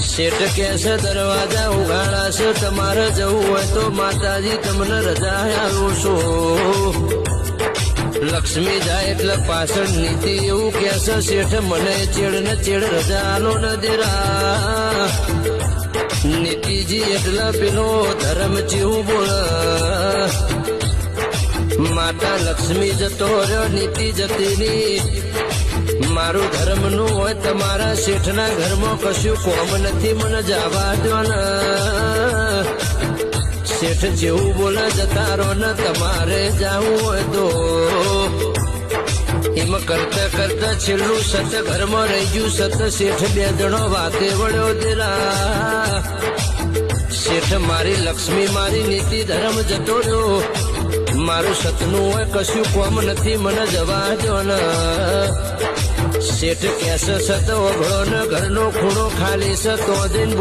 શેઠ કે છે દરવાજા ઉઘાડા છે, તમારે જવું હોય તો માતાજી તમને રજા આલું છું. લક્ષ્મી જાય એટલે પાછળ નીતિ એવું કે છે, શેઠ મને ચેડ ને ચેડ રજા આલો ન દેરા. નીતિજી એટલે પેલો ધર્મ જેવું બોલ. માતા લક્ષ્મી જતો રહ્યો, નીતિ જતી ની. મારું ધર્મ નું હોય, તમારા શેઠના ઘરમાં કશું કોમ નથી, મને જવા દો ને. શેઠ જેવું બોલે જતા રહો ને, તમારે જાવું હોય તો. એમ કરતા કરતા છેલ્લું સત ઘરમાં રહી ગયું. સત શેઠ બે જણો વાતે વળ્યો દેરા. શેઠ મારી લક્ષ્મી મારી નીતિ ધર્મ જતો રહ્યો. મારું સતનું હોય કશું કોમ નથી, મને જવા દો ને. શેઠ કેસ સત ઓઘળો ને ઘરનો ખૂણો ખાલી છે તો જઈને